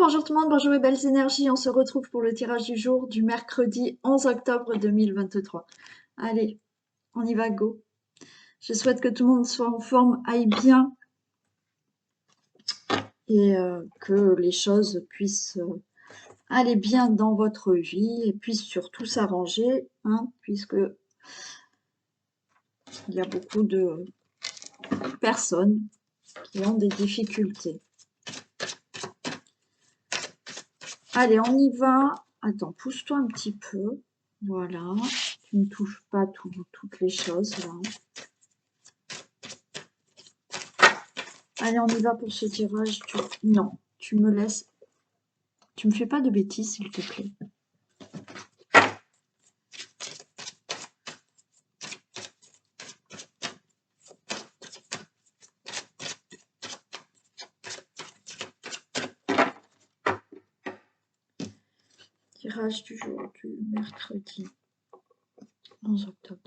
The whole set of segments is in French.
Bonjour tout le monde, bonjour les belles énergies. On se retrouve pour le tirage du jour du mercredi 11 octobre 2023. Allez, on y va, go. Je souhaite que tout le monde soit en forme, aille bien et que les choses puissent aller bien dans votre vie et puissent surtout s'arranger, hein, puisque il y a beaucoup de personnes qui ont des difficultés. Allez, on y va. Attends, pousse-toi un petit peu. Voilà. Tu ne touches pas toutes les choses là. Allez, on y va pour ce tirage. Non, tu me laisses. Tu me fais pas de bêtises, s'il te plaît. Tirage du jour du mercredi 11 octobre.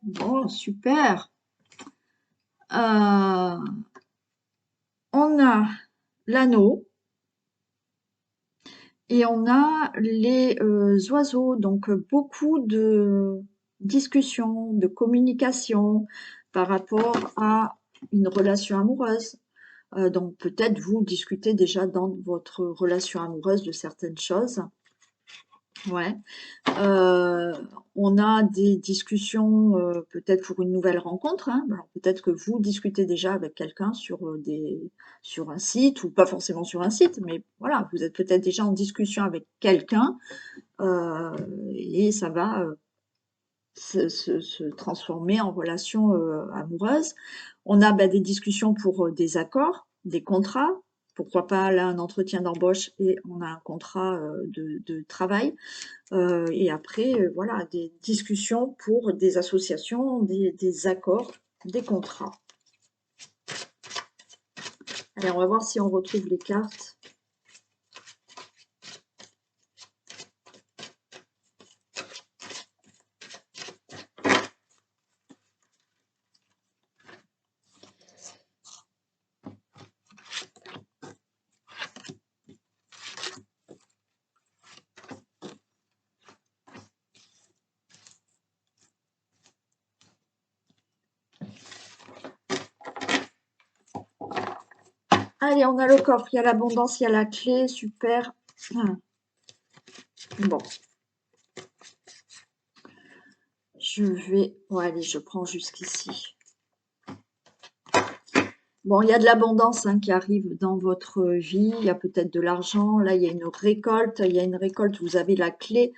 Bon, super. On a l'anneau et on a les oiseaux. Donc, beaucoup de discussions, de communication par rapport à une relation amoureuse. Donc, peut-être vous discutez déjà dans votre relation amoureuse de certaines choses. Ouais. On a des discussions peut-être pour une nouvelle rencontre, hein. Alors, peut-être que vous discutez déjà avec quelqu'un sur un site, ou pas forcément sur un site, mais voilà, vous êtes peut-être déjà en discussion avec quelqu'un et ça va se transformer en relation amoureuse. On a des discussions pour des accords, des contrats. Pourquoi pas là un entretien d'embauche et on a un contrat de travail. Et après, voilà, des discussions pour des associations, des accords, des contrats. Allez, on va voir si on retrouve les cartes. Allez, on a le coffre, il y a l'abondance, il y a la clé, super. Bon. Je vais... Ouais, allez, je prends jusqu'ici. Bon, il y a de l'abondance qui arrive dans votre vie, il y a peut-être de l'argent, là il y a une récolte, vous avez la clé,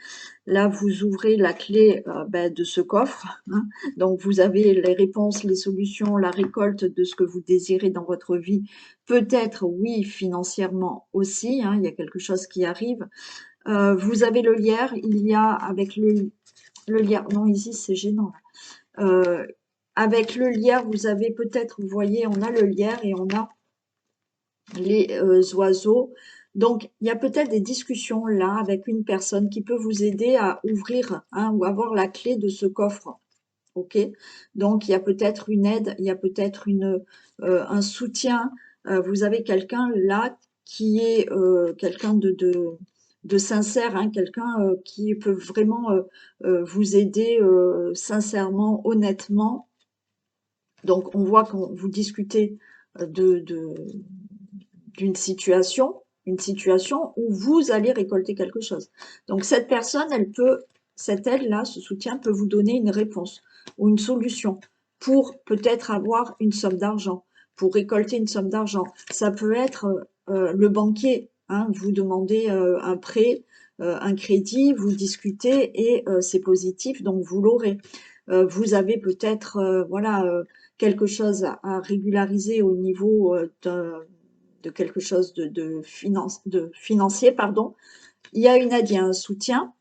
là vous ouvrez la clé de ce coffre, hein. Donc vous avez les réponses, les solutions, la récolte de ce que vous désirez dans votre vie, peut-être oui financièrement aussi, hein, il y a quelque chose qui arrive. Vous avez le lierre, il y a avec le lierre, non ici c'est gênant là. Avec le lierre, vous avez peut-être, vous voyez, on a le lierre et on a les oiseaux. Donc, il y a peut-être des discussions là avec une personne qui peut vous aider à ouvrir ou avoir la clé de ce coffre. Ok, donc il y a peut-être une aide, il y a peut-être un soutien. Vous avez quelqu'un là qui est quelqu'un de sincère, hein, quelqu'un qui peut vraiment vous aider sincèrement, honnêtement. Donc, on voit quand vous discutez d'une situation, une situation où vous allez récolter quelque chose. Donc, cette personne, cette aide-là, ce soutien peut vous donner une réponse ou une solution pour peut-être avoir une somme d'argent, pour récolter une somme d'argent. Ça peut être le banquier, hein, vous demandez un prêt, un crédit, vous discutez et c'est positif, donc vous l'aurez. Vous avez peut-être, voilà, quelque chose à régulariser au niveau de quelque chose de financier, pardon. Il y a une aide, il y a un soutien.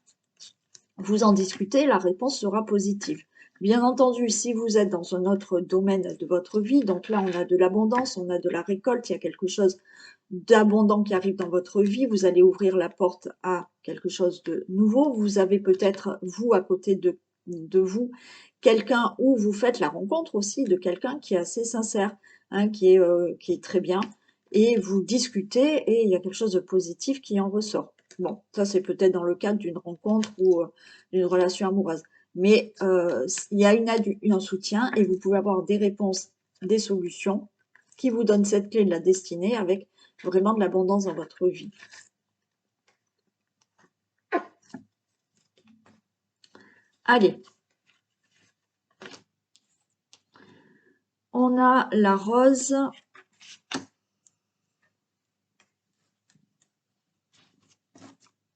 Vous en discutez, la réponse sera positive. Bien entendu, si vous êtes dans un autre domaine de votre vie, donc là, on a de l'abondance, on a de la récolte, il y a quelque chose d'abondant qui arrive dans votre vie, vous allez ouvrir la porte à quelque chose de nouveau. Vous avez peut-être, vous, à côté de de vous quelqu'un, ou vous faites la rencontre aussi de quelqu'un qui est assez sincère, hein, qui est très bien, et vous discutez et il y a quelque chose de positif qui en ressort. Bon, ça c'est peut-être dans le cadre d'une rencontre ou d'une relation amoureuse. Mais il y a une aide, un soutien et vous pouvez avoir des réponses, des solutions qui vous donnent cette clé de la destinée avec vraiment de l'abondance dans votre vie. Allez, on a la rose.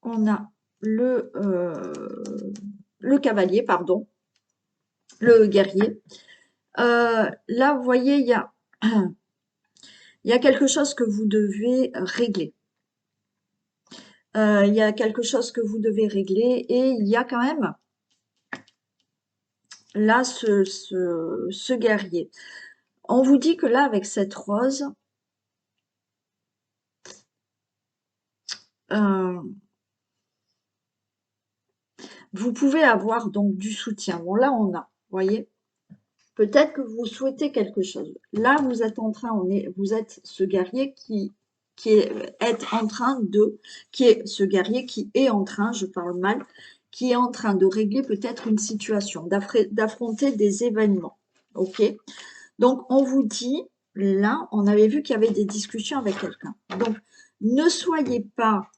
On a le cavalier, pardon, le guerrier. Là, vous voyez, il y a quelque chose que vous devez régler. Il y a quelque chose que vous devez régler et il y a quand même là ce guerrier. On vous dit que là, avec cette rose, vous pouvez avoir donc du soutien. Bon, là, on a, vous voyez, peut-être que vous souhaitez quelque chose. Là, vous êtes en train, vous êtes ce guerrier qui est en train de, qui est ce guerrier qui est en train, je parle mal, qui est en train de régler peut-être une situation, d'affronter des événements. Ok? Donc, on vous dit, là, on avait vu qu'il y avait des discussions avec quelqu'un. Donc, ne soyez pas,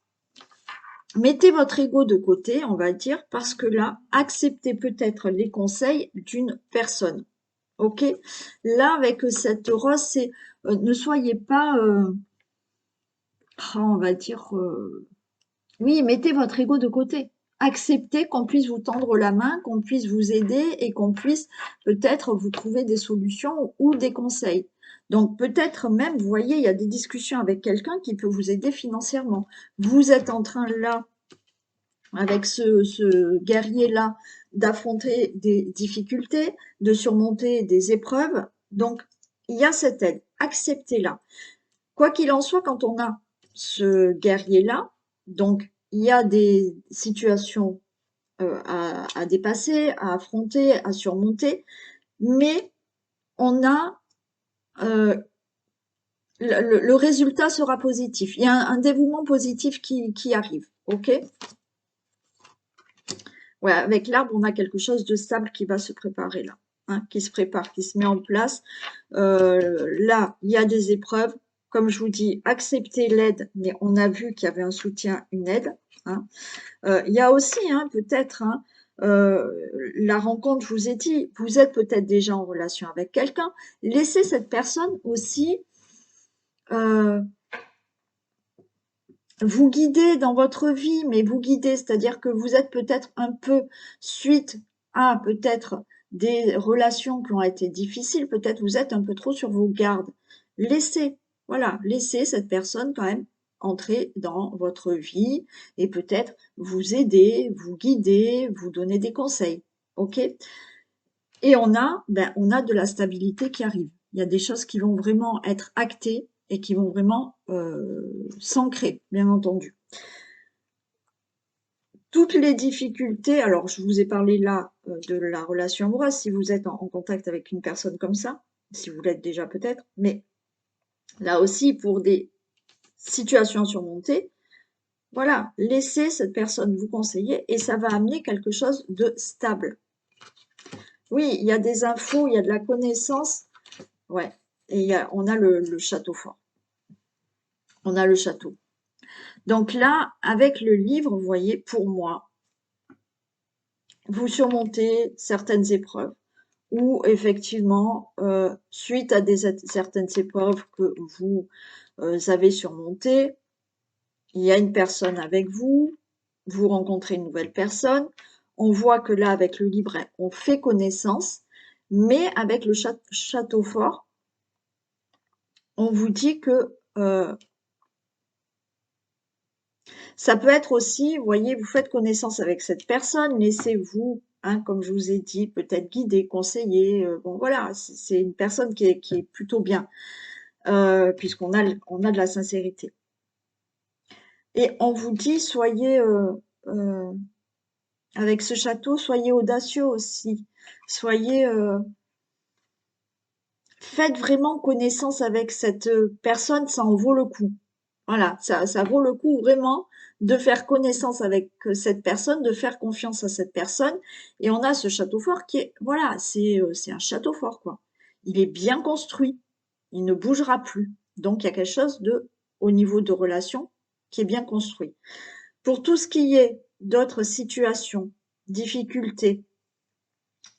mettez votre ego de côté, on va dire, parce que là, acceptez peut-être les conseils d'une personne. Ok? Là, avec cette rose, c'est ne soyez pas, on va dire, oui, mettez votre ego de côté. Acceptez qu'on puisse vous tendre la main, qu'on puisse vous aider et qu'on puisse peut-être vous trouver des solutions ou des conseils. Donc peut-être même, vous voyez, il y a des discussions avec quelqu'un qui peut vous aider financièrement. Vous êtes en train là, avec ce guerrier-là, d'affronter des difficultés, de surmonter des épreuves. Donc, il y a cette aide. Acceptez-la. Quoi qu'il en soit, quand on a ce guerrier-là, donc il y a des situations à dépasser, à affronter, à surmonter, mais on a le résultat sera positif. Il y a un dévouement positif qui arrive. Ok? Ouais, avec l'arbre, on a quelque chose de stable qui va se préparer là, hein, qui se prépare, qui se met en place. Là, il y a des épreuves. Comme je vous dis, acceptez l'aide, mais on a vu qu'il y avait un soutien, une aide. Hein. Il y a aussi, hein, peut-être, hein, la rencontre, je vous ai dit, vous êtes peut-être déjà en relation avec quelqu'un. Laissez cette personne aussi vous guider dans votre vie, mais vous guider, c'est-à-dire que vous êtes peut-être un peu suite à peut-être des relations qui ont été difficiles, peut-être vous êtes un peu trop sur vos gardes. Laissez, voilà, laissez cette personne quand même entrer dans votre vie et peut-être vous aider, vous guider, vous donner des conseils. OK? Et on a de la stabilité qui arrive. Il y a des choses qui vont vraiment être actées et qui vont vraiment s'ancrer, bien entendu. Toutes les difficultés, alors je vous ai parlé là de la relation amoureuse, si vous êtes en contact avec une personne comme ça, si vous l'êtes déjà peut-être, mais là aussi pour des situations surmontées, voilà, laissez cette personne vous conseiller et ça va amener quelque chose de stable. Oui, il y a des infos, il y a de la connaissance, ouais, et on a le château fort. On a le château. Donc là, avec le livre, vous voyez, pour moi, vous surmontez certaines épreuves ou effectivement, suite à certaines épreuves que vous avez surmontées, il y a une personne avec vous, vous rencontrez une nouvelle personne, on voit que là, avec le livret, on fait connaissance, mais avec le château fort, on vous dit que ça peut être aussi, vous voyez, vous faites connaissance avec cette personne, laissez-vous, hein, comme je vous ai dit, peut-être guider, conseiller. Bon, voilà, c'est une personne qui est plutôt bien, on a de la sincérité. Et on vous dit, soyez Avec ce château, soyez audacieux aussi. Soyez, faites vraiment connaissance avec cette personne, ça en vaut le coup. Voilà, ça vaut le coup vraiment de faire connaissance avec cette personne, de faire confiance à cette personne. Et on a ce château fort qui est, voilà, c'est un château fort, quoi. Il est bien construit, il ne bougera plus. Donc, il y a quelque chose de, au niveau de relation, qui est bien construit. Pour tout ce qui est d'autres situations, difficultés,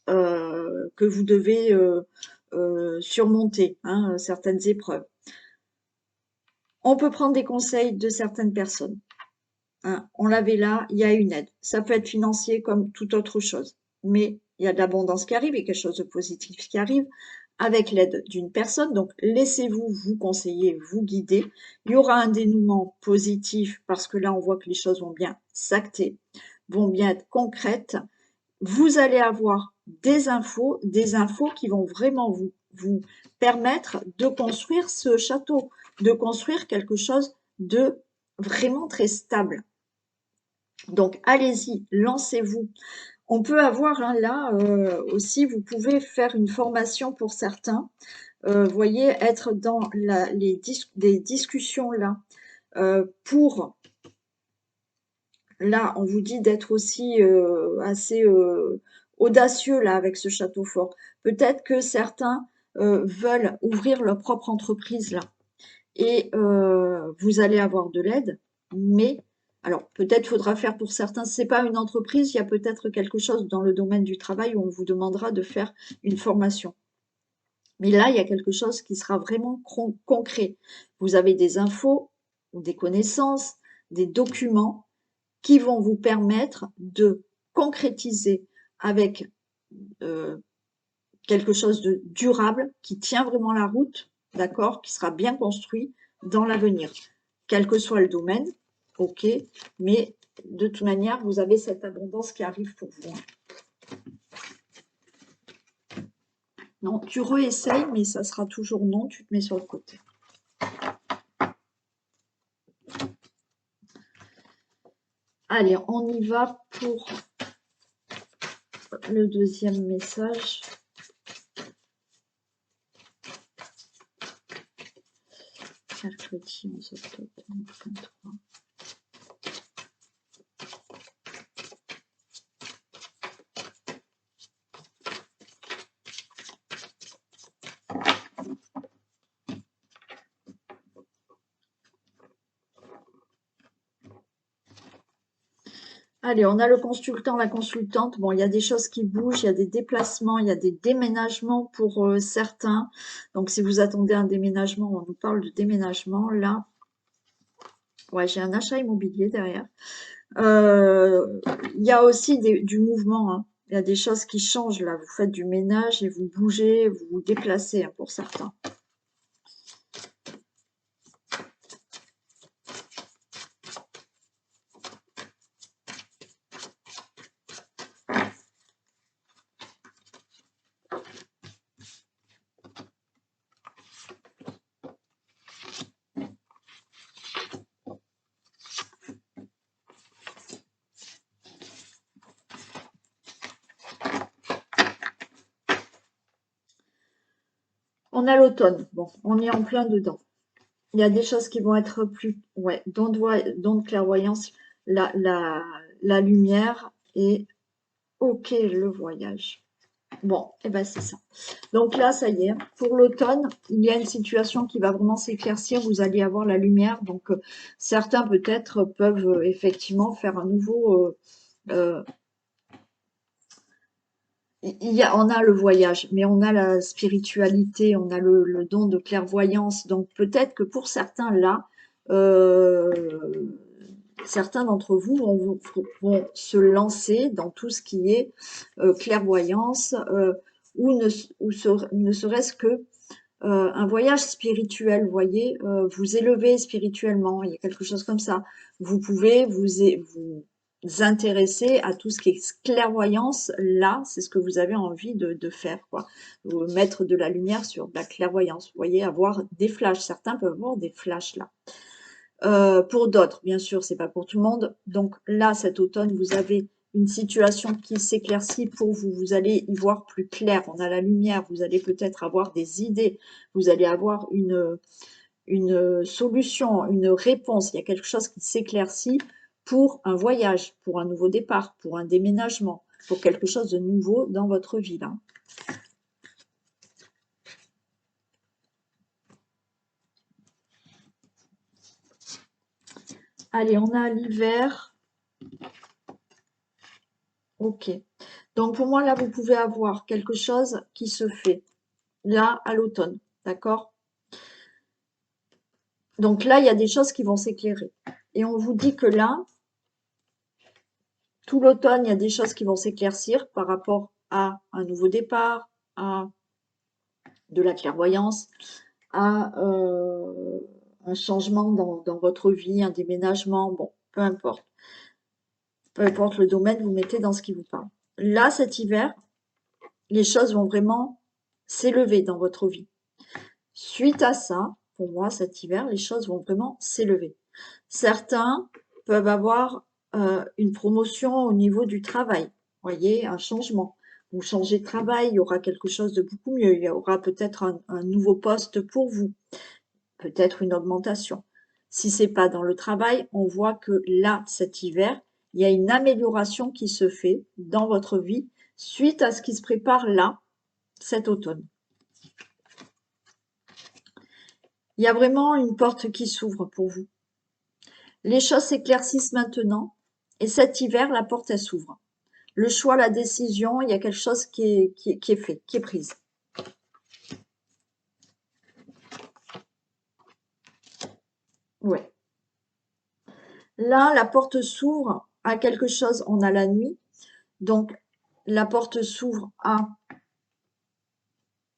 que vous devez surmonter, hein, certaines épreuves. On peut prendre des conseils de certaines personnes. Hein. On l'avait là, il y a une aide. Ça peut être financier comme toute autre chose. Mais il y a de l'abondance qui arrive et quelque chose de positif qui arrive avec l'aide d'une personne. Donc, laissez-vous vous conseiller, vous guider. Il y aura un dénouement positif parce que là, on voit que les choses vont bien s'acter, vont bien être concrètes. Vous allez avoir des infos qui vont vraiment vous permettre de construire ce château, de construire quelque chose de vraiment très stable. Donc, allez-y, lancez-vous. On peut avoir hein, là aussi, vous pouvez faire une formation pour certains. Voyez, être dans des discussions là pour là, on vous dit d'être aussi assez audacieux là avec ce château fort. Peut-être que certains veulent ouvrir leur propre entreprise là et vous allez avoir de l'aide, mais alors peut-être faudra faire pour certains, c'est pas une entreprise, il y a peut-être quelque chose dans le domaine du travail où on vous demandera de faire une formation. Mais là, il y a quelque chose qui sera vraiment concret. Vous avez des infos, des connaissances, des documents qui vont vous permettre de concrétiser avec quelque chose de durable, qui tient vraiment la route, d'accord, qui sera bien construit dans l'avenir. Quel que soit le domaine, ok, mais de toute manière, vous avez cette abondance qui arrive pour vous. Non, tu réessayes, mais ça sera toujours non, tu te mets sur le côté. Allez, on y va pour le deuxième message. Mercredi 11 octobre 2023. Allez, on a le consultant, la consultante. Bon, il y a des choses qui bougent, il y a des déplacements, il y a des déménagements pour certains. Donc, si vous attendez un déménagement, on nous parle de déménagement. Là, ouais, j'ai un achat immobilier derrière. Il y a aussi du mouvement. Hein. Il y a des choses qui changent là. Vous faites du ménage et vous bougez, vous vous déplacez hein, pour certains. On a l'automne. Bon, on est en plein dedans. Il y a des choses qui vont être plus, ouais, don de clairvoyance, la lumière et ok, le voyage. Bon, et ben c'est ça. Donc là, ça y est, pour l'automne, il y a une situation qui va vraiment s'éclaircir. Vous allez avoir la lumière. Donc certains peut-être peuvent effectivement faire un nouveau. On a le voyage, mais on a la spiritualité, on a le don de clairvoyance. Donc peut-être que pour certains là, euh, certains d'entre vous vont se lancer dans tout ce qui est clairvoyance ou ne serait-ce que un voyage spirituel, vous voyez, vous élever spirituellement, il y a quelque chose comme ça. Vous pouvez vous intéresser à tout ce qui est clairvoyance, là, c'est ce que vous avez envie de faire, quoi. Mettre de la lumière sur de la clairvoyance, vous voyez, avoir des flashs. Certains peuvent avoir des flashs là. Pour d'autres, bien sûr, c'est pas pour tout le monde. Donc là, cet automne, vous avez une situation qui s'éclaircit pour vous. Vous allez y voir plus clair. On a la lumière. Vous allez peut-être avoir des idées. Vous allez avoir une solution, une réponse. Il y a quelque chose qui s'éclaircit pour un voyage, pour un nouveau départ, pour un déménagement, pour quelque chose de nouveau dans votre vie, là. Allez, on a l'hiver. Ok. Donc, pour moi, là, vous pouvez avoir quelque chose qui se fait là à l'automne. D'accord? Donc là, il y a des choses qui vont s'éclairer. Et on vous dit que là, tout l'automne, il y a des choses qui vont s'éclaircir par rapport à un nouveau départ, à de la clairvoyance, à un changement dans votre vie, un déménagement, bon, peu importe. Peu importe le domaine, vous mettez dans ce qui vous parle. Là, cet hiver, les choses vont vraiment s'élever dans votre vie. Suite à ça, pour moi, cet hiver, les choses vont vraiment s'élever. Certains peuvent avoir une promotion au niveau du travail. Voyez, un changement. Vous changez de travail, il y aura quelque chose de beaucoup mieux. Il y aura peut-être un nouveau poste pour vous, peut-être une augmentation. Si c'est pas dans le travail, on voit que là, cet hiver, il y a une amélioration qui se fait dans votre vie suite à ce qui se prépare là, cet automne. Il y a vraiment une porte qui s'ouvre pour vous. Les choses s'éclaircissent maintenant et cet hiver, la porte, elle s'ouvre. Le choix, la décision, il y a quelque chose qui est fait, qui est prise. Ouais. Là, la porte s'ouvre à quelque chose, on a la nuit. Donc, la porte s'ouvre à...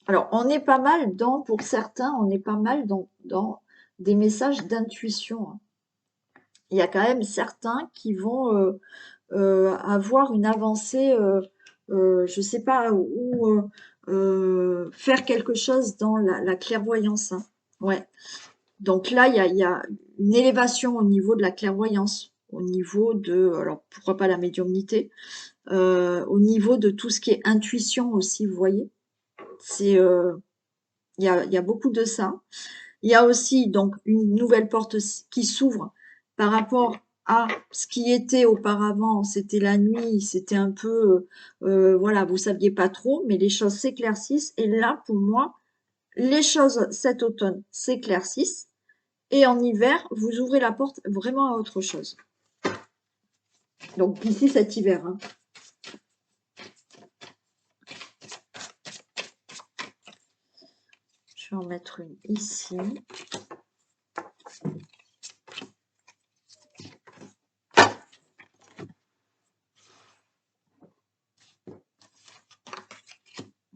Alors, on est pas mal dans, pour certains, on est pas mal dans des messages d'intuition. Il y a quand même certains qui vont avoir une avancée, je sais pas, ou faire quelque chose dans la clairvoyance. Hein. Ouais. Donc là, il y a une élévation au niveau de la clairvoyance, au niveau de, alors pourquoi pas la médiumnité, au niveau de tout ce qui est intuition aussi, vous voyez. C'est, il y a beaucoup de ça. Il y a aussi donc une nouvelle porte qui s'ouvre par rapport à ce qui était auparavant, c'était la nuit, c'était un peu, voilà, vous saviez pas trop, mais les choses s'éclaircissent. Et là, pour moi, les choses cet automne s'éclaircissent. Et en hiver, vous ouvrez la porte vraiment à autre chose. Donc d'ici cet hiver. Hein. Je vais en mettre une ici.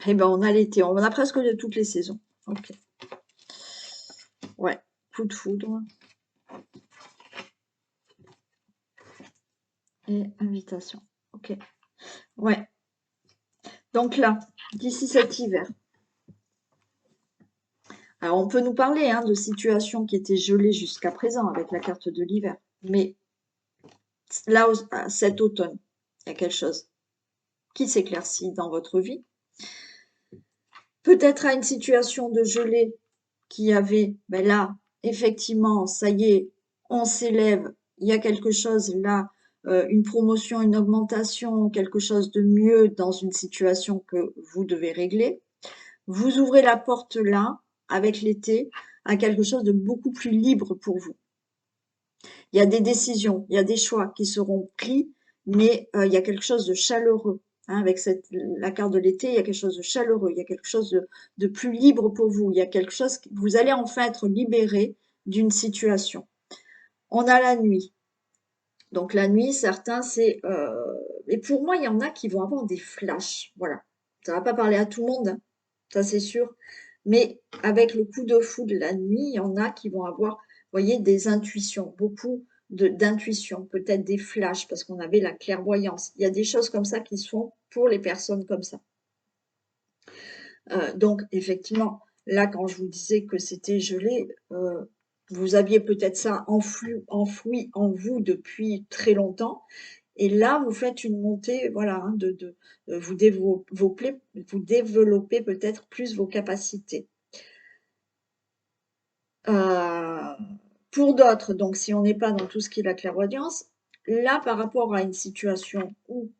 Eh ben, on a l'été, on a presque de toutes les saisons. Ok. Ouais, coup de foudre. Et invitation. Ok. Ouais. Donc là, d'ici cet hiver. Alors, on peut nous parler hein, de situations qui étaient gelées jusqu'à présent avec la carte de l'hiver. Mais là, cet automne, il y a quelque chose qui s'éclaircit dans votre vie. Peut-être à une situation de gelée qui avait, ben là, effectivement, ça y est, on s'élève, il y a quelque chose là, une promotion, une augmentation, quelque chose de mieux dans une situation que vous devez régler. Vous ouvrez la porte là, avec l'été, à quelque chose de beaucoup plus libre pour vous. Il y a des décisions, il y a des choix qui seront pris, mais il y a quelque chose de chaleureux. Hein, avec la carte de l'été, il y a quelque chose de chaleureux, il y a quelque chose de plus libre pour vous. Il y a quelque chose, vous allez enfin être libéré d'une situation. On a la nuit. Donc la nuit, certains, c'est... et pour moi, il y en a qui vont avoir des flashs. Voilà. Ça va pas parler à tout le monde, hein, ça c'est sûr. Mais avec le coup de foudre la nuit, il y en a qui vont avoir, vous voyez, des intuitions, beaucoup d'intuitions, peut-être des flashs, parce qu'on avait la clairvoyance. Il y a des choses comme ça qui se font pour les personnes comme ça. Donc, effectivement, là, quand je vous disais que c'était gelé, vous aviez peut-être ça enfoui en vous depuis très longtemps. Et là, vous faites une montée, voilà, hein, vous développez peut-être plus vos capacités. Euh, pour d'autres, donc si on n'est pas dans tout ce qui est la clairvoyance, là, par rapport à une situation où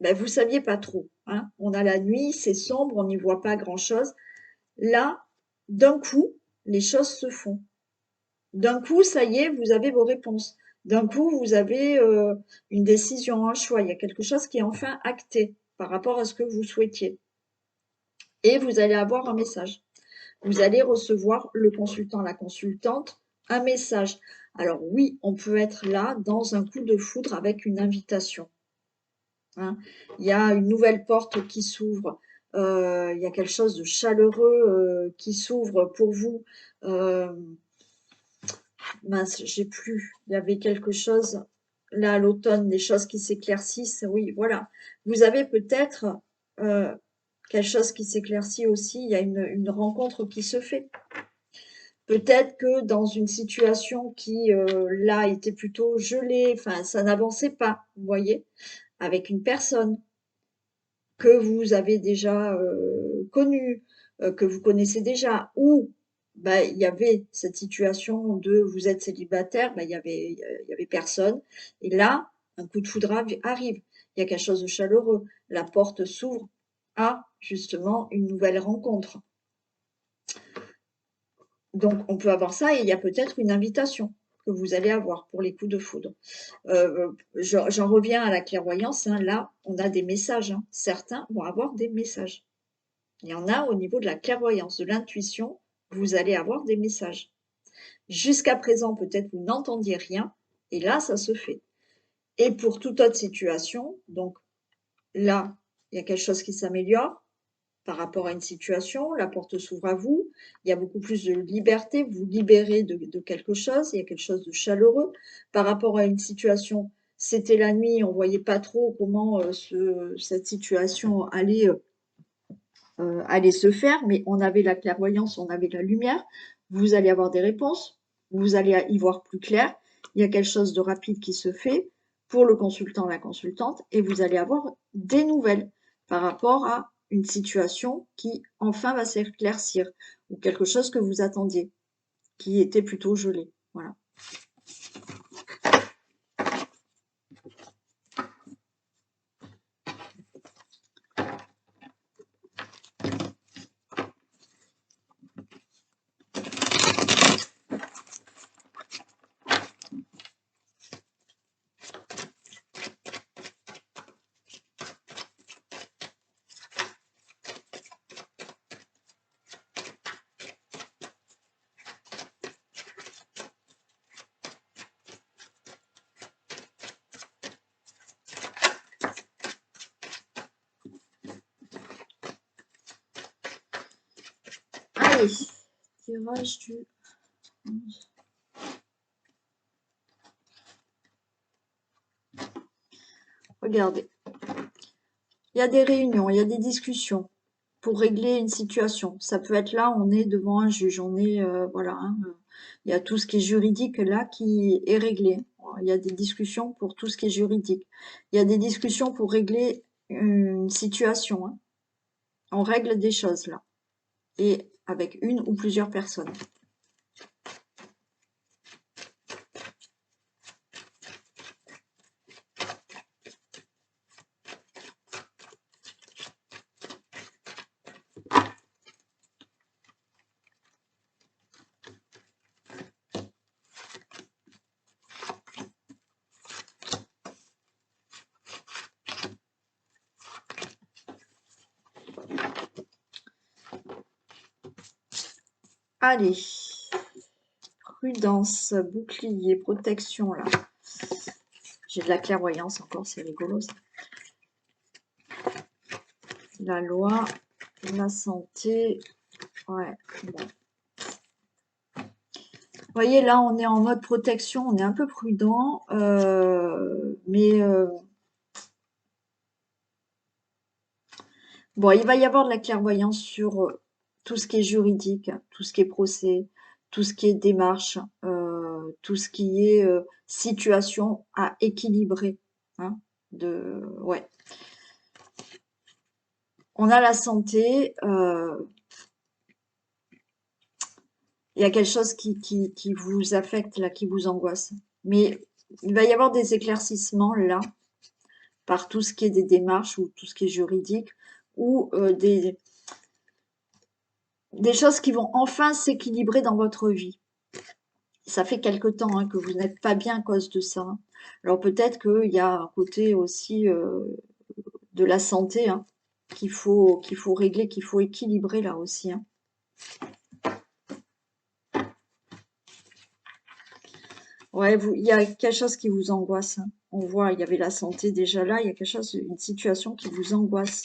ben, vous saviez pas trop, hein, on a la nuit, c'est sombre, on n'y voit pas grand-chose. Là, d'un coup, les choses se font. D'un coup, ça y est, vous avez vos réponses. D'un coup, vous avez une décision, un choix. Il y a quelque chose qui est enfin acté par rapport à ce que vous souhaitiez. Et vous allez avoir un message. Vous allez recevoir, le consultant, la consultante, un message. Alors oui, on peut être là dans un coup de foudre avec une invitation, hein. Il y a une nouvelle porte qui s'ouvre, il y a quelque chose de chaleureux qui s'ouvre pour vous. Euh, Mince, j'ai plus. Il y avait quelque chose là à l'automne, des choses qui s'éclaircissent. Oui, voilà. Vous avez peut-être euh, quelque chose qui s'éclaircit aussi. Il y a une rencontre qui se fait. Peut-être que dans une situation qui, là, était plutôt gelée, enfin, ça n'avançait pas, vous voyez, avec une personne que vous avez déjà connue, que vous connaissez déjà, ou bah, il y avait cette situation de vous êtes célibataire, bah, il y avait personne. Et là, un coup de foudre arrive. Il y a quelque chose de chaleureux. La porte s'ouvre à justement une nouvelle rencontre. Donc, on peut avoir ça et il y a peut-être une invitation que vous allez avoir pour les coups de foudre. J'en reviens à la clairvoyance, hein. Là, on a des messages, hein. Certains vont avoir des messages. Il y en a au niveau de la clairvoyance, de l'intuition, vous allez avoir des messages. Jusqu'à présent, peut-être vous n'entendiez rien, et là, ça se fait. Et pour toute autre situation, donc là, il y a quelque chose qui s'améliore par rapport à une situation, la porte s'ouvre à vous, il y a beaucoup plus de liberté, vous libérez de quelque chose, il y a quelque chose de chaleureux. Par rapport à une situation, c'était la nuit, on ne voyait pas trop comment cette situation allait se faire, mais on avait la clairvoyance, on avait la lumière, vous allez avoir des réponses, vous allez y voir plus clair, il y a quelque chose de rapide qui se fait pour le consultant, la consultante, et vous allez avoir des nouvelles par rapport à une situation qui enfin va s'éclaircir, ou quelque chose que vous attendiez, qui était plutôt gelé. Voilà. Allez, tirage du 11. Regardez, il y a des réunions, il y a des discussions pour régler une situation. Ça peut être là, on est devant un juge, on est, voilà, hein, il y a tout ce qui est juridique là qui est réglé. Il y a des discussions pour tout ce qui est juridique. Il y a des discussions pour régler une situation, hein. On règle des choses là, et avec une ou plusieurs personnes. Allez, prudence, bouclier, protection là. J'ai de la clairvoyance encore, c'est rigolo ça. La loi, la santé, ouais, bon. Vous voyez, là, on est en mode protection, on est un peu prudent, mais bon, il va y avoir de la clairvoyance sur tout ce qui est juridique, tout ce qui est procès, tout ce qui est démarche, tout ce qui est situation à équilibrer, hein. Ouais. On a la santé, il y a quelque chose qui vous affecte là, qui vous angoisse. Mais il va y avoir des éclaircissements là, par tout ce qui est des démarches ou tout ce qui est juridique, ou des choses qui vont enfin s'équilibrer dans votre vie. Ça fait quelque temps que vous n'êtes pas bien à cause de ça. Alors peut-être qu'il y a un côté aussi de la santé qu'il faut régler, qu'il faut équilibrer là aussi. Ouais, il y a quelque chose qui vous angoisse. On voit, il y avait la santé déjà là, il y a quelque chose, une situation qui vous angoisse.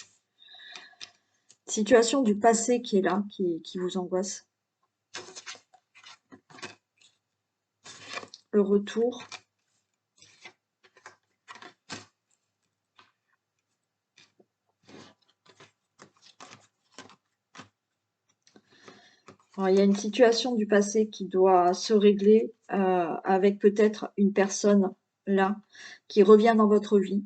Situation du passé qui est là, qui vous angoisse. Le retour. Alors, il y a une situation du passé qui doit se régler avec peut-être une personne là qui revient dans votre vie,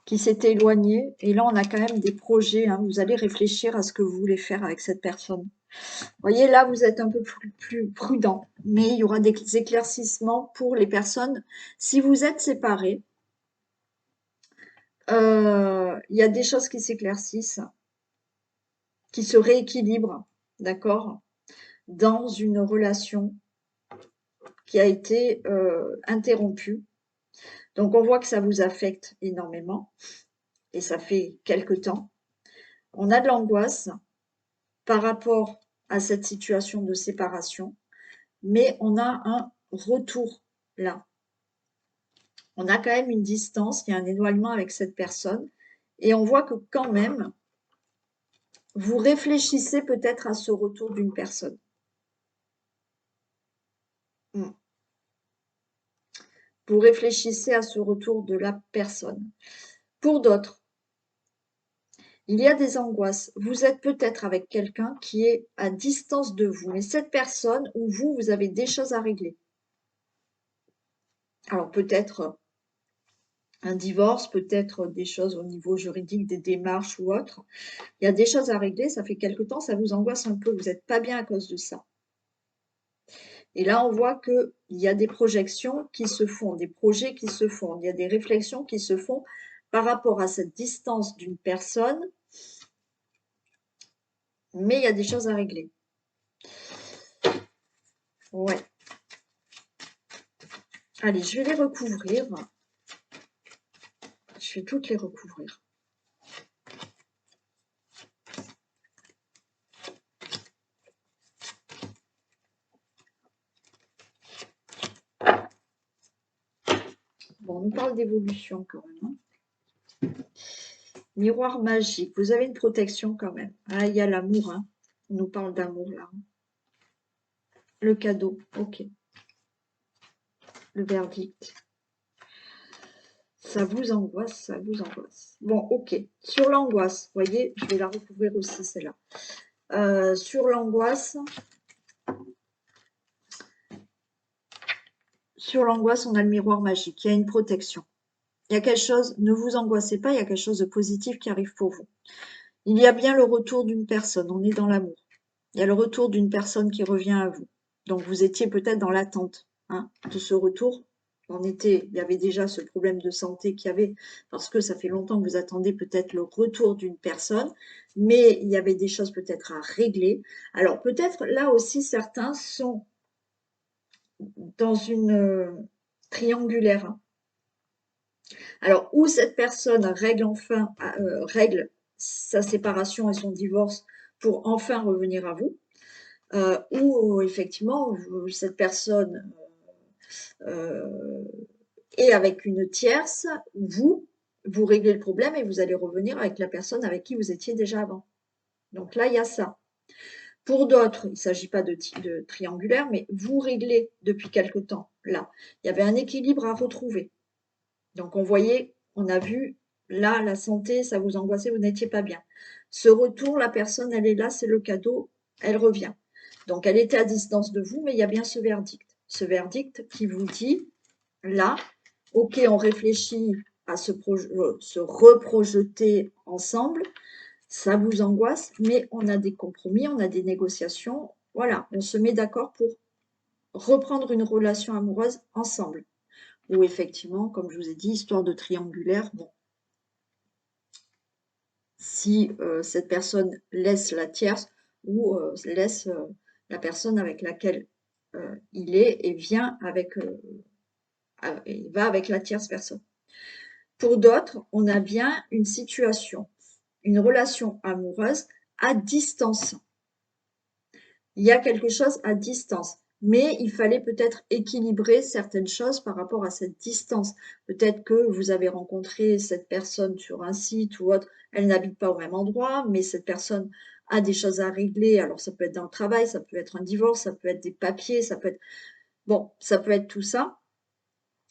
qui s'était éloignée. Et là, on a quand même des projets. Vous allez réfléchir à ce que vous voulez faire avec cette personne. Vous voyez, là, vous êtes un peu plus prudent, mais il y aura des éclaircissements pour les personnes. Si vous êtes séparés, il y a des choses qui s'éclaircissent, qui se rééquilibrent, d'accord, dans une relation qui a été interrompue. Donc, on voit que ça vous affecte énormément, et ça fait quelque temps. On a de l'angoisse par rapport à cette situation de séparation, mais on a un retour là. On a quand même une distance, il y a un éloignement avec cette personne, et on voit que quand même, vous réfléchissez peut-être à ce retour d'une personne. Vous réfléchissez à ce retour de la personne. Pour d'autres, il y a des angoisses. Vous êtes peut-être avec quelqu'un qui est à distance de vous, mais cette personne ou vous, vous avez des choses à régler. Alors peut-être un divorce, peut-être des choses au niveau juridique, des démarches ou autres. Il y a des choses à régler, ça fait quelque temps, ça vous angoisse un peu, vous n'êtes pas bien à cause de ça. Et là, on voit qu'il y a des projections qui se font, des projets qui se font, il y a des réflexions qui se font par rapport à cette distance d'une personne, mais il y a des choses à régler. Ouais. Allez, je vais les recouvrir. Je vais toutes les recouvrir. Bon, on nous parle d'évolution quand même. Miroir magique. Vous avez une protection quand même. Ah, il y a l'amour. On nous parle d'amour là. Le cadeau. Ok. Le verdict. Ça vous angoisse, ça vous angoisse. Bon, ok. Sur l'angoisse, vous voyez, je vais la recouvrir aussi, celle-là. Sur l'angoisse, on a le miroir magique. Il y a une protection. Il y a quelque chose, ne vous angoissez pas, il y a quelque chose de positif qui arrive pour vous. Il y a bien le retour d'une personne, on est dans l'amour. Il y a le retour d'une personne qui revient à vous. Donc vous étiez peut-être dans l'attente de ce retour. Il y avait déjà ce problème de santé qu'il y avait, parce que ça fait longtemps que vous attendez peut-être le retour d'une personne, mais il y avait des choses peut-être à régler. Alors peut-être là aussi certains sont dans une triangulaire. Alors où cette personne règle sa séparation et son divorce pour enfin revenir à vous, où effectivement cette personne est avec une tierce, vous réglez le problème et vous allez revenir avec la personne avec qui vous étiez déjà avant. Donc là, il y a ça. Pour d'autres, il ne s'agit pas de triangulaire, mais vous réglez depuis quelque temps. Là, il y avait un équilibre à retrouver. Donc on a vu, là, la santé, ça vous angoissait, vous n'étiez pas bien. Ce retour, la personne, elle est là, c'est le cadeau, elle revient. Donc elle était à distance de vous, mais il y a bien ce verdict. ce verdict qui vous dit, là, ok, on réfléchit à se reprojeter ensemble, ça vous angoisse, mais on a des compromis, on a des négociations, voilà, on se met d'accord pour reprendre une relation amoureuse ensemble. Ou effectivement, comme je vous ai dit, histoire de triangulaire, bon, si cette personne laisse la tierce ou laisse la personne avec laquelle il est et vient avec, et va avec la tierce personne. Pour d'autres, on a bien une situation, une relation amoureuse à distance. Il y a quelque chose à distance, mais il fallait peut-être équilibrer certaines choses par rapport à cette distance. Peut-être que vous avez rencontré cette personne sur un site ou autre, elle n'habite pas au même endroit, mais cette personne a des choses à régler. Alors ça peut être dans le travail, ça peut être un divorce, ça peut être des papiers, ça peut être... Bon, ça peut être tout ça.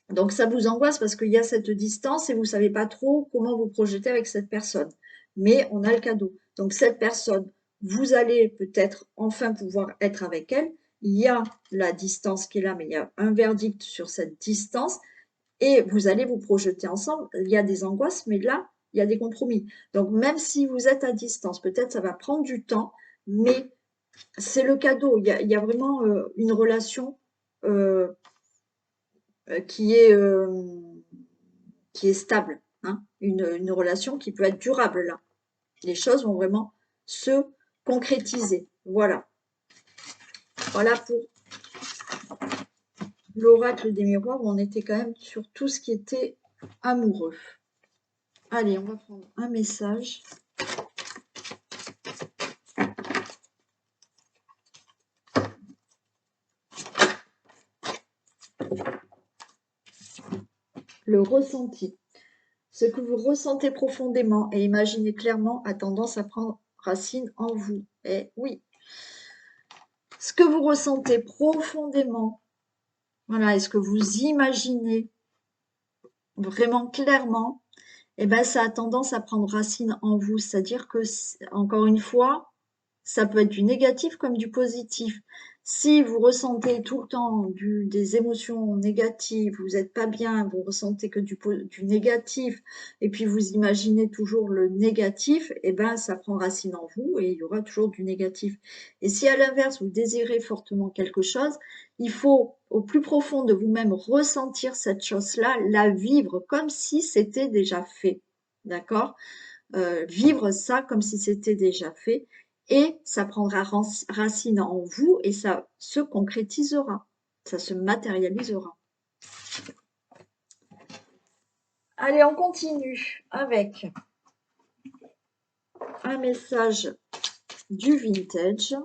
Donc ça vous angoisse parce qu'il y a cette distance et vous ne savez pas trop comment vous projeter avec cette personne. Mais on a le cadeau. Donc cette personne, vous allez peut-être enfin pouvoir être avec elle. Il y a la distance qui est là, mais il y a un verdict sur cette distance et vous allez vous projeter ensemble. Il y a des angoisses, mais là, il y a des compromis. Donc même si vous êtes à distance, peut-être ça va prendre du temps, mais c'est le cadeau. Il y a vraiment une relation euh, qui est stable, hein, une relation qui peut être durable là. Les choses vont vraiment se concrétiser. Voilà. Voilà pour l'oracle des miroirs où on était quand même sur tout ce qui était amoureux. Allez, on va prendre un message. Le ressenti. Ce que vous ressentez profondément et imaginez clairement a tendance à prendre racine en vous. Et oui, ce que vous ressentez profondément, voilà, est-ce que vous imaginez vraiment clairement, eh ben, ça a tendance à prendre racine en vous. C'est-à-dire que, encore une fois, ça peut être du négatif comme du positif. Si vous ressentez tout le temps des émotions négatives, vous n'êtes pas bien, vous ressentez que du négatif, et puis vous imaginez toujours le négatif, eh ben, ça prend racine en vous et il y aura toujours du négatif. Et si à l'inverse, vous désirez fortement quelque chose, il faut au plus profond de vous-même ressentir cette chose-là, la vivre comme si c'était déjà fait. D'accord? Vivre ça comme si c'était déjà fait et ça prendra racine en vous et ça se concrétisera, ça se matérialisera. Allez, on continue avec un message du vintage.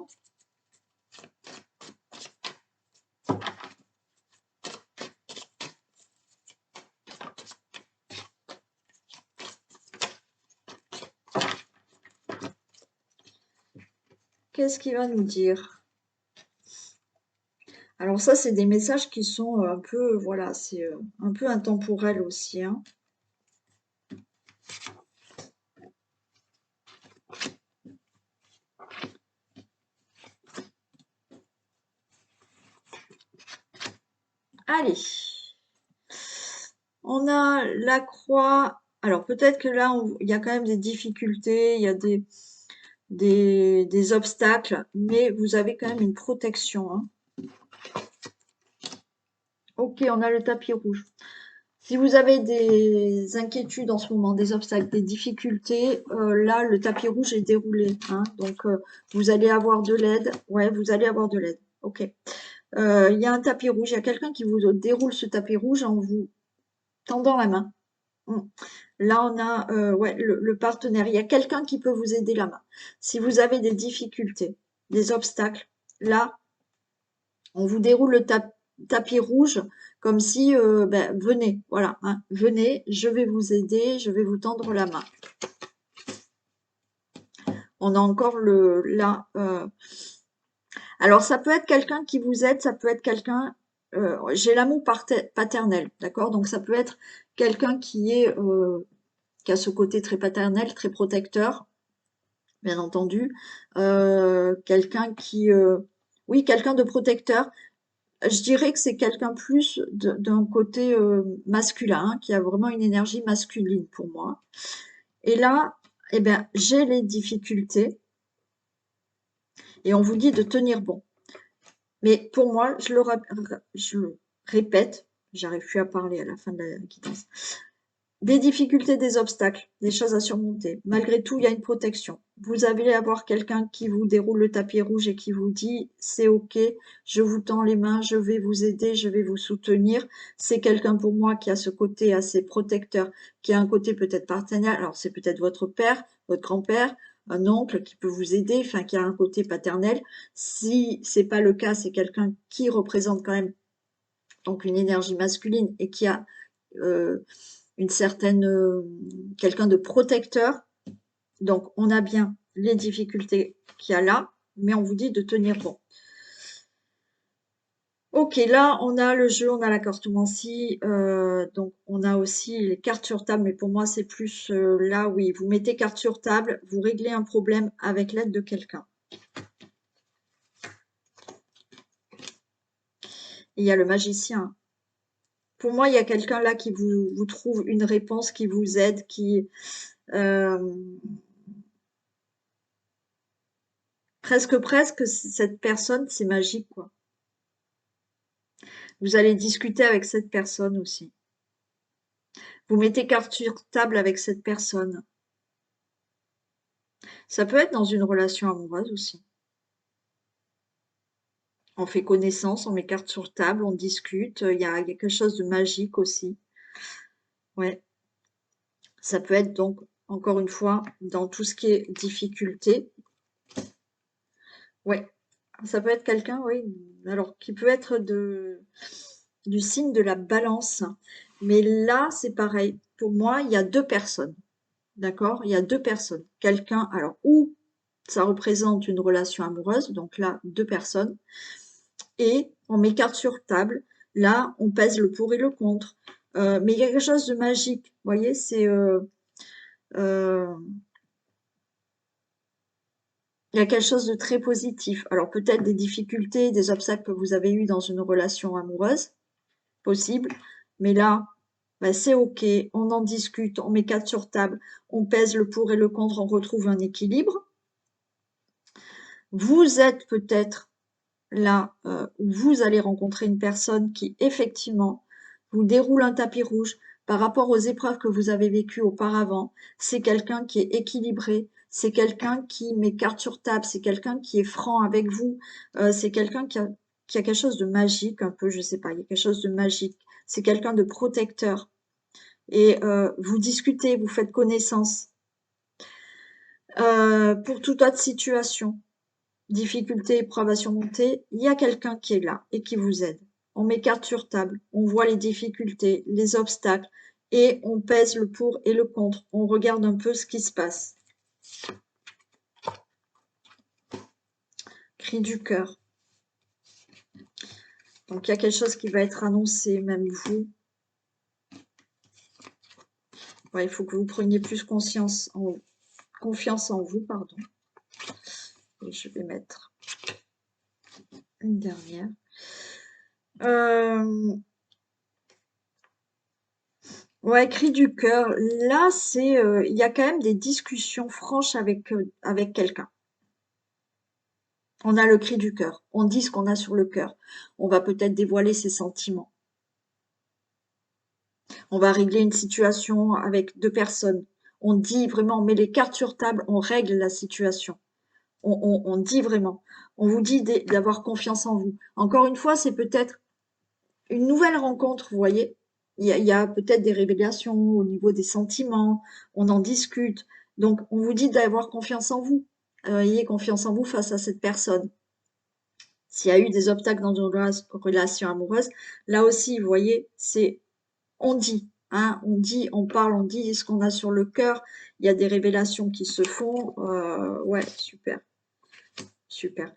Qu'est-ce qu'il va nous dire? Alors ça, c'est des messages qui sont un peu, voilà, c'est un peu intemporel aussi, hein. Allez, on a la croix. Alors peut-être que là, il y a quand même des difficultés, il y a des obstacles, mais vous avez quand même une protection, hein. Ok, on a le tapis rouge. Si vous avez des inquiétudes en ce moment, des obstacles, des difficultés, là, le tapis rouge est déroulé, hein. Donc, vous allez avoir de l'aide. Ouais, vous allez avoir de l'aide. Ok. Il y a un tapis rouge. Il y a quelqu'un qui vous déroule ce tapis rouge en vous tendant la main. Là, on a ouais, le partenaire. Il y a quelqu'un qui peut vous aider la main. Si vous avez des difficultés, des obstacles, là, on vous déroule le tapis rouge comme si, ben, venez, voilà, hein, venez, je vais vous aider, je vais vous tendre la main. On a encore là. Alors, ça peut être quelqu'un qui vous aide, ça peut être quelqu'un. J'ai l'amour paternel, d'accord? Donc, ça peut être quelqu'un qui a ce côté très paternel, très protecteur, bien entendu. Quelqu'un qui, oui, quelqu'un de protecteur. Je dirais que c'est quelqu'un plus d'un côté masculin, hein, qui a vraiment une énergie masculine pour moi. Et là, eh ben, j'ai les difficultés et on vous dit de tenir bon. Mais pour moi, je le répète, j'arrive plus à parler à la fin de la guidance. Des difficultés, des obstacles, des choses à surmonter. Malgré tout, il y a une protection. Vous allez avoir quelqu'un qui vous déroule le tapis rouge et qui vous dit « c'est ok, je vous tends les mains, je vais vous aider, je vais vous soutenir ». C'est quelqu'un pour moi qui a ce côté assez protecteur, qui a un côté peut-être partenarial. Alors c'est peut-être votre père, votre grand-père, un oncle qui peut vous aider, enfin qui a un côté paternel. Si c'est pas le cas, c'est quelqu'un qui représente quand même donc une énergie masculine et qui a une certaine quelqu'un de protecteur. Donc on a bien les difficultés qu'il y a là, mais on vous dit de tenir bon. Ok, là on a le jeu, on a la cartomancie, donc on a aussi les cartes sur table, mais pour moi c'est plus là, oui, vous mettez cartes sur table, vous réglez un problème avec l'aide de quelqu'un. Il y a le magicien. Pour moi, il y a quelqu'un là qui vous trouve une réponse, qui vous aide, qui presque cette personne, c'est magique, quoi. Vous allez discuter avec cette personne aussi. Vous mettez carte sur table avec cette personne. Ça peut être dans une relation amoureuse aussi. On fait connaissance, on met carte sur table, on discute. Il y a quelque chose de magique aussi. Ouais. Ça peut être donc, encore une fois, dans tout ce qui est difficulté. Ouais. Ça peut être quelqu'un, oui. Alors, qui peut être du signe de la balance. Mais là, c'est pareil. Pour moi, il y a deux personnes. D'accord? Il y a deux personnes. Quelqu'un, alors, ou ça représente une relation amoureuse, donc là, deux personnes, et on met carte sur table. Là, on pèse le pour et le contre. Mais il y a quelque chose de magique. Vous voyez, c'est euh, il y a quelque chose de très positif. Alors peut-être des difficultés, des obstacles que vous avez eus dans une relation amoureuse, possible. Mais là, bah, c'est ok, on en discute, on met carte sur table, on pèse le pour et le contre, on retrouve un équilibre. Vous êtes peut-être là où vous allez rencontrer une personne qui effectivement vous déroule un tapis rouge par rapport aux épreuves que vous avez vécues auparavant. C'est quelqu'un qui est équilibré, c'est quelqu'un qui met carte sur table, c'est quelqu'un qui est franc avec vous, c'est quelqu'un qui a quelque chose de magique un peu, je sais pas, il y a quelque chose de magique. C'est quelqu'un de protecteur. Et vous discutez, vous faites connaissance. Pour toute autre situation, difficulté, épreuve à surmonter, il y a quelqu'un qui est là et qui vous aide. On met carte sur table, on voit les difficultés, les obstacles et on pèse le pour et le contre. On regarde un peu ce qui se passe. Cri du cœur. Donc il y a quelque chose qui va être annoncé, même vous. Ouais, il faut que vous preniez plus confiance en vous, pardon. Et je vais mettre une dernière. Ouais, cri du cœur. Là, c'est, il y a quand même des discussions franches avec quelqu'un. On a le cri du cœur. On dit ce qu'on a sur le cœur. On va peut-être dévoiler ses sentiments. On va régler une situation avec deux personnes. On dit vraiment, on met les cartes sur table, on règle la situation. On dit vraiment. On vous dit d'avoir confiance en vous. Encore une fois, c'est peut-être une nouvelle rencontre, vous voyez. Il y a peut-être des révélations au niveau des sentiments, on en discute. Donc, on vous dit d'avoir confiance en vous. Ayez confiance en vous face à cette personne. S'il y a eu des obstacles dans une relation amoureuse, là aussi, vous voyez, c'est on dit, hein, on dit, on parle, on dit ce qu'on a sur le cœur. Il y a des révélations qui se font. Ouais, super, super.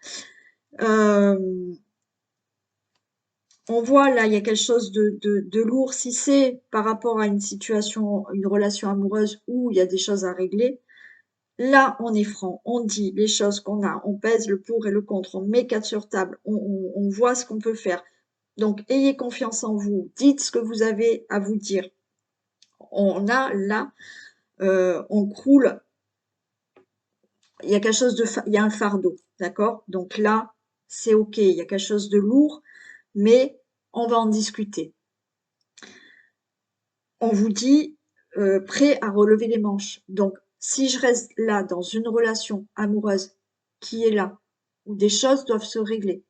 On voit là, il y a quelque chose de lourd. Si c'est par rapport à une situation, une relation amoureuse où il y a des choses à régler, là, on est franc, on dit les choses qu'on a, on pèse le pour et le contre, on met quatre sur table, on voit ce qu'on peut faire. Donc, ayez confiance en vous. Dites ce que vous avez à vous dire. On a là, on croule. Il y a quelque chose il y a un fardeau, d'accord? Donc là, c'est OK. Il y a quelque chose de lourd, mais on va en discuter. On vous dit prêt à relever les manches. Donc, si je reste là dans une relation amoureuse qui est là, où des choses doivent se régler,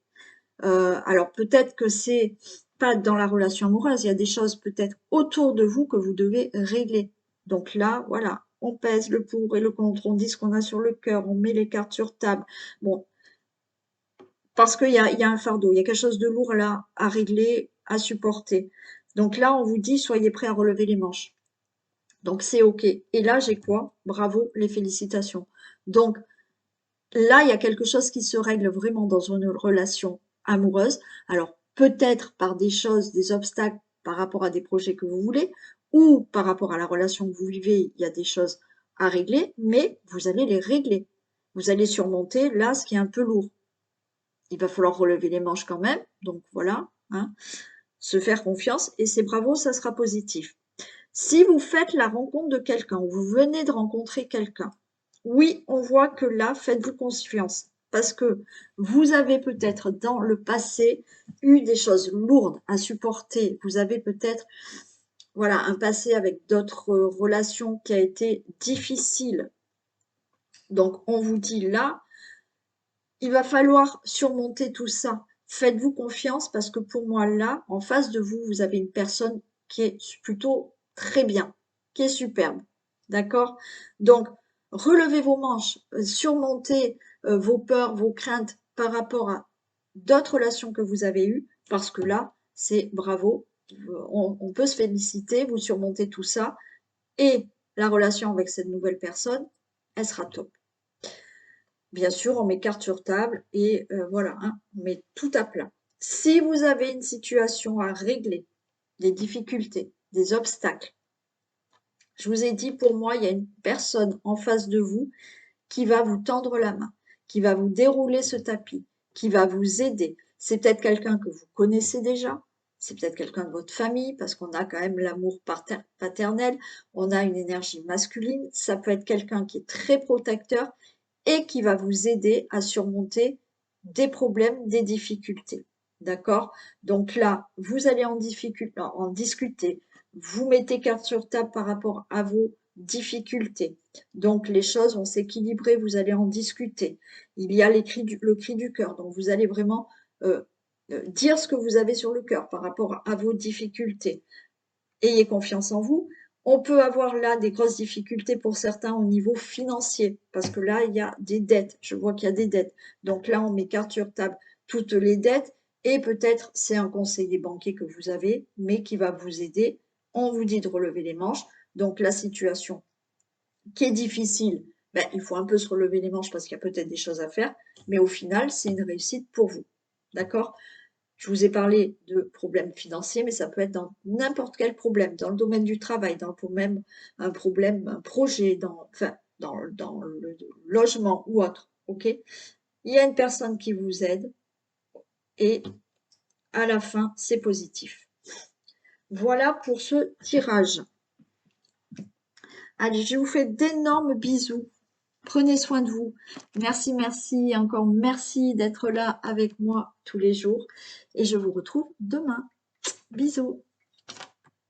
alors peut-être que c'est pas dans la relation amoureuse, il y a des choses peut-être autour de vous que vous devez régler. Donc là, voilà, on pèse le pour et le contre, on dit ce qu'on a sur le cœur, on met les cartes sur table. Bon, parce qu'il y a un fardeau, il y a quelque chose de lourd là à régler, à supporter. Donc là, on vous dit, soyez prêts à relever les manches. Donc c'est OK. Et là, j'ai quoi? Bravo, les félicitations. Donc là, il y a quelque chose qui se règle vraiment dans une relation amoureuse. Alors peut-être par des choses, des obstacles par rapport à des projets que vous voulez, ou par rapport à la relation que vous vivez, il y a des choses à régler, mais vous allez les régler. Vous allez surmonter là ce qui est un peu lourd. Il va falloir relever les manches quand même, donc voilà, hein, se faire confiance, et c'est bravo, ça sera positif. Si vous faites la rencontre de quelqu'un, ou vous venez de rencontrer quelqu'un, oui, on voit que là, faites-vous confiance. Parce que vous avez peut-être dans le passé eu des choses lourdes à supporter. Vous avez peut-être, voilà, un passé avec d'autres relations qui a été difficile. Donc, on vous dit là, il va falloir surmonter tout ça. Faites-vous confiance parce que pour moi, là, en face de vous, vous avez une personne qui est plutôt très bien, qui est superbe. D'accord? Donc, relevez vos manches, surmontez vos peurs, vos craintes par rapport à d'autres relations que vous avez eues, parce que là, c'est bravo, on peut se féliciter, vous surmontez tout ça, et la relation avec cette nouvelle personne, elle sera top. Bien sûr, on met carte sur table et voilà, hein, on met tout à plat. Si vous avez une situation à régler, des difficultés, des obstacles, je vous ai dit, pour moi, il y a une personne en face de vous qui va vous tendre la main, qui va vous dérouler ce tapis, qui va vous aider. C'est peut-être quelqu'un que vous connaissez déjà, c'est peut-être quelqu'un de votre famille, parce qu'on a quand même l'amour paternel, on a une énergie masculine, ça peut être quelqu'un qui est très protecteur et qui va vous aider à surmonter des problèmes, des difficultés. D'accord? Donc là, vous allez en discuter, vous mettez carte sur table par rapport à vos difficultés. Donc les choses vont s'équilibrer, vous allez en discuter. Il y a le cri du cœur, donc vous allez vraiment dire ce que vous avez sur le cœur par rapport à vos difficultés. Ayez confiance en vous. On peut avoir là des grosses difficultés pour certains au niveau financier, parce que là, il y a des dettes. Je vois qu'il y a des dettes. Donc là, on met carte sur table toutes les dettes, et peut-être c'est un conseiller banquier que vous avez, mais qui va vous aider. On vous dit de relever les manches. Donc la situation qui est difficile, ben, il faut un peu se relever les manches parce qu'il y a peut-être des choses à faire, mais au final, c'est une réussite pour vous. D'accord? Je vous ai parlé de problèmes financiers, mais ça peut être dans n'importe quel problème, dans le domaine du travail, dans même un problème, un projet, dans le logement ou autre. OK? Il y a une personne qui vous aide et à la fin, c'est positif. Voilà pour ce tirage. Allez, je vous fais d'énormes bisous. Prenez soin de vous. Merci, merci, encore merci d'être là avec moi tous les jours. Et je vous retrouve demain. Bisous.